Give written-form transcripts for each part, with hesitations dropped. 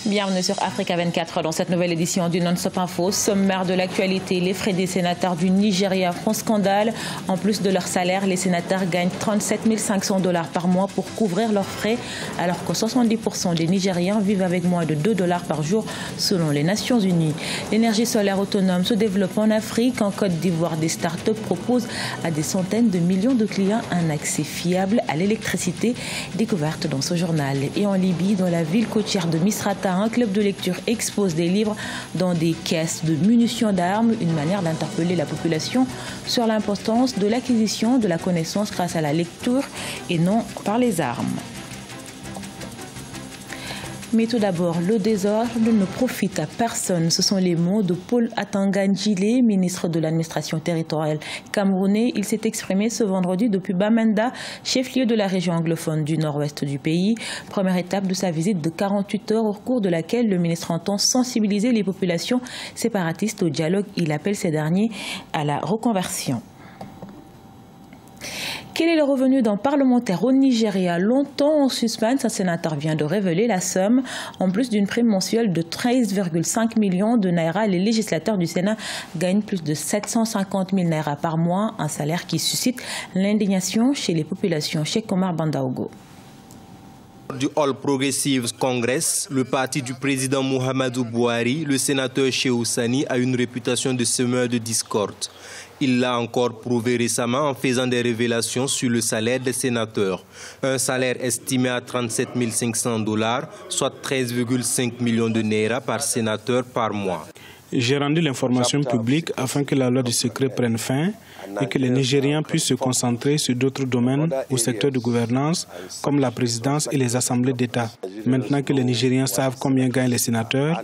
Bienvenue sur Africa 24 dans cette nouvelle édition du Non-Stop Info. Sommaire de l'actualité, les frais des sénateurs du Nigeria font scandale. En plus de leur salaire, les sénateurs gagnent 37 500 $ par mois pour couvrir leurs frais, alors que 70% des Nigériens vivent avec moins de 2 $ par jour selon les Nations Unies. L'énergie solaire autonome se développe en Afrique. En Côte d'Ivoire, des start-up proposent à des centaines de millions de clients un accès fiable à l'électricité, découverte dans ce journal. Et en Libye, dans la ville côtière de Misrata, un club de lecture expose des livres dans des caisses de munitions d'armes, une manière d'interpeller la population sur l'importance de l'acquisition de la connaissance grâce à la lecture et non par les armes. Mais tout d'abord, le désordre ne profite à personne. Ce sont les mots de Paul Atanga Njile, ministre de l'administration territoriale camerounais. Il s'est exprimé ce vendredi depuis Bamenda, chef-lieu de la région anglophone du nord-ouest du pays. Première étape de sa visite de 48 heures au cours de laquelle le ministre entend sensibiliser les populations séparatistes au dialogue. Il appelle ces derniers à la reconversion. Quel est le revenu d'un parlementaire au Nigeria? Longtemps en suspens, un sénateur vient de révéler la somme. En plus d'une prime mensuelle de 13,5 millions de naira, les législateurs du Sénat gagnent plus de 750 000 naira par mois, un salaire qui suscite l'indignation chez les populations. Cheikh Omar Bandaogo. Du All Progressives Congress, le parti du président Muhammadu Buhari, le sénateur Shehu Sani a une réputation de semeur de discorde. Il l'a encore prouvé récemment en faisant des révélations sur le salaire des sénateurs. Un salaire estimé à 37 500 $, soit 13,5 millions de naira par sénateur par mois. J'ai rendu l'information publique afin que la loi du secret prenne fin et que les Nigériens puissent se concentrer sur d'autres domaines ou secteurs de gouvernance comme la présidence et les assemblées d'État. Maintenant que les Nigériens savent combien gagnent les sénateurs,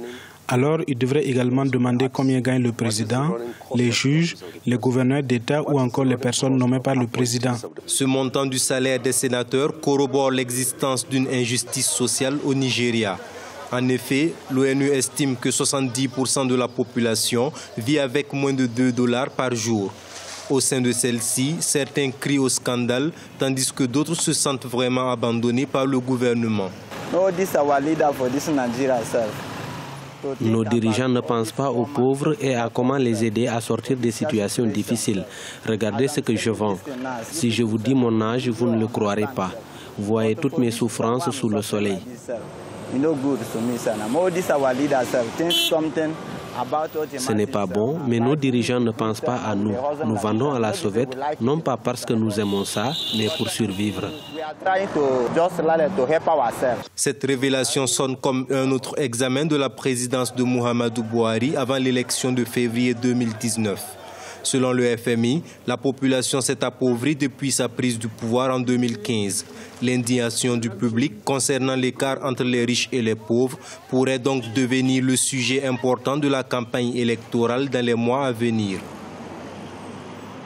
alors ils devraient également demander combien gagne le président, les juges, les gouverneurs d'État ou encore les personnes nommées par le président. Ce montant du salaire des sénateurs corrobore l'existence d'une injustice sociale au Nigeria. En effet, l'ONU estime que 70% de la population vit avec moins de 2 $ par jour. Au sein de celle-ci, certains crient au scandale, tandis que d'autres se sentent vraiment abandonnés par le gouvernement. Nos dirigeants ne pensent pas aux pauvres et à comment les aider à sortir des situations difficiles. Regardez ce que je vends. Si je vous dis mon âge, vous ne le croirez pas. Voyez toutes mes souffrances sous le soleil. Ce n'est pas bon, mais nos dirigeants ne pensent pas à nous. Nous vendons à la sauvette, non pas parce que nous aimons ça, mais pour survivre. Cette révélation sonne comme un autre examen de la présidence de Muhammadu Buhari avant l'élection de février 2019. Selon le FMI, la population s'est appauvrie depuis sa prise du pouvoir en 2015. L'indignation du public concernant l'écart entre les riches et les pauvres pourrait donc devenir le sujet important de la campagne électorale dans les mois à venir.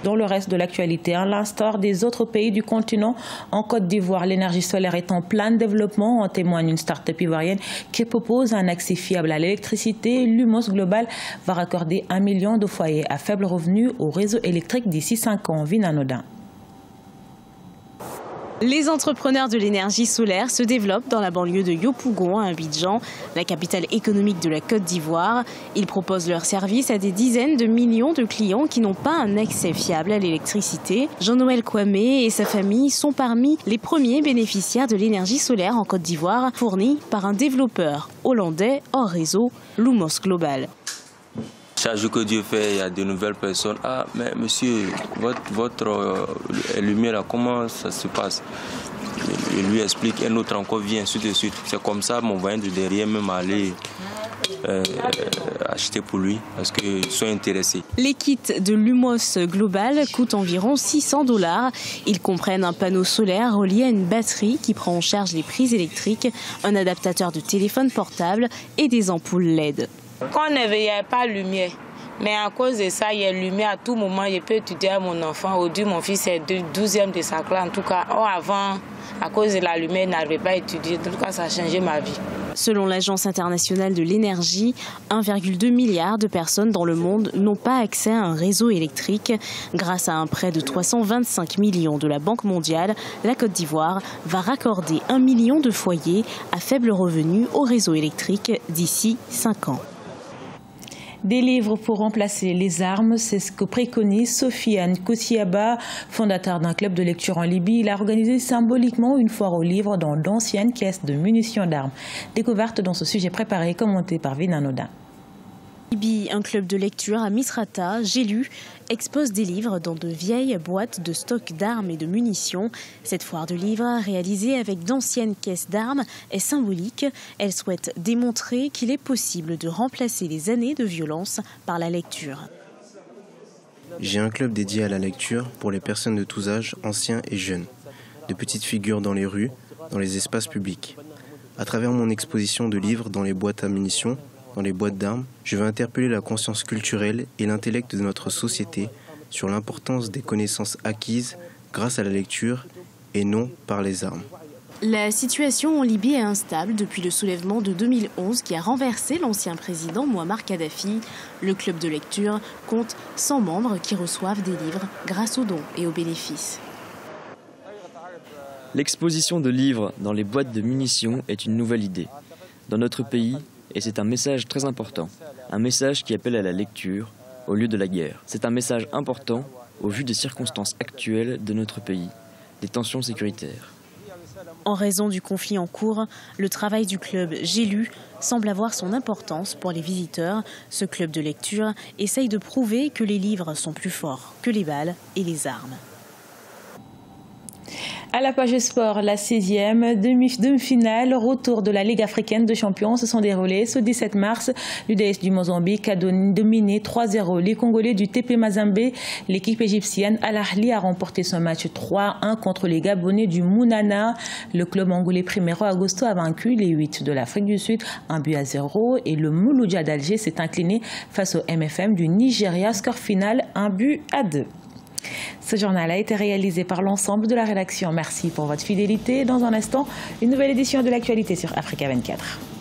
Dans le reste de l'actualité, à l'instar des autres pays du continent, en Côte d'Ivoire, l'énergie solaire est en plein développement. En témoigne une start-up ivoirienne qui propose un accès fiable à l'électricité. Lumos Global va raccorder 1 million de foyers à faible revenu au réseau électrique d'ici 5 ans. Vinanodin. Les entrepreneurs de l'énergie solaire se développent dans la banlieue de Yopougon, à Abidjan, la capitale économique de la Côte d'Ivoire. Ils proposent leurs services à des dizaines de millions de clients qui n'ont pas un accès fiable à l'électricité. Jean-Noël Kwame et sa famille sont parmi les premiers bénéficiaires de l'énergie solaire en Côte d'Ivoire, fournie par un développeur hollandais hors réseau, Lumos Global. Chaque jour que Dieu fait, il y a de nouvelles personnes. Ah, mais monsieur, votre lumière, comment ça se passe? Je lui explique, un autre encore vient, ainsi de suite. C'est comme ça, mon voisin de derrière même aller acheter pour lui, parce qu'ils sont intéressés. Les kits de Lumos Global coûtent environ 600 $. Ils comprennent un panneau solaire relié à une batterie qui prend en charge les prises électriques, un adaptateur de téléphone portable et des ampoules LED. Quand il n'y avait pas de lumière, mais à cause de ça, il y a lumière à tout moment. Je peux étudier à mon enfant. Aujourd'hui, mon fils est 12e de sa classe. En tout cas, avant, À cause de la lumière, je n'arrivais pas à étudier. En tout cas, ça a changé ma vie. Selon l'Agence internationale de l'énergie, 1,2 milliard de personnes dans le monde n'ont pas accès à un réseau électrique. Grâce à un prêt de 325 millions de la Banque mondiale, la Côte d'Ivoire va raccorder 1 million de foyers à faible revenu au réseau électrique d'ici 5 ans. Des livres pour remplacer les armes, c'est ce que préconise Sofiane Koutiaba, fondateur d'un club de lecture en Libye. Il a organisé symboliquement une foire aux livres dans d'anciennes caisses de munitions d'armes. Découverte dans ce sujet préparé et commenté par Vina Nodin. Libye, un club de lecture à Misrata, j'ai lu, expose des livres dans de vieilles boîtes de stock d'armes et de munitions. Cette foire de livres, réalisée avec d'anciennes caisses d'armes, est symbolique. Elle souhaite démontrer qu'il est possible de remplacer les années de violence par la lecture. J'ai un club dédié à la lecture pour les personnes de tous âges, anciens et jeunes. De petites figures dans les rues, dans les espaces publics. À travers mon exposition de livres dans les boîtes à munitions, dans les boîtes d'armes, je veux interpeller la conscience culturelle et l'intellect de notre société sur l'importance des connaissances acquises grâce à la lecture et non par les armes. La situation en Libye est instable depuis le soulèvement de 2011 qui a renversé l'ancien président Mouammar Kadhafi. Le club de lecture compte 100 membres qui reçoivent des livres grâce aux dons et aux bénéfices. L'exposition de livres dans les boîtes de munitions est une nouvelle idée. Dans notre pays, et c'est un message très important, un message qui appelle à la lecture au lieu de la guerre. C'est un message important au vu des circonstances actuelles de notre pays, des tensions sécuritaires. En raison du conflit en cours, le travail du club J'ai lu semble avoir son importance pour les visiteurs. Ce club de lecture essaye de prouver que les livres sont plus forts que les balles et les armes. À la page sport, la 6e demi-finale, retour de la Ligue africaine de champions se sont déroulés ce 17 mars. L'UDS du Mozambique a dominé 3-0 les Congolais du TP Mazembe. L'équipe égyptienne Al Ahly a remporté son match 3-1 contre les Gabonais du Mounana. Le club angolais Primeiro Agosto a vaincu les 8 de l'Afrique du Sud 1-0 et le Mouloudia d'Alger s'est incliné face au MFM du Nigeria, score final 1-2. Ce journal a été réalisé par l'ensemble de la rédaction. Merci pour votre fidélité. Dans un instant, une nouvelle édition de l'actualité sur Africa 24.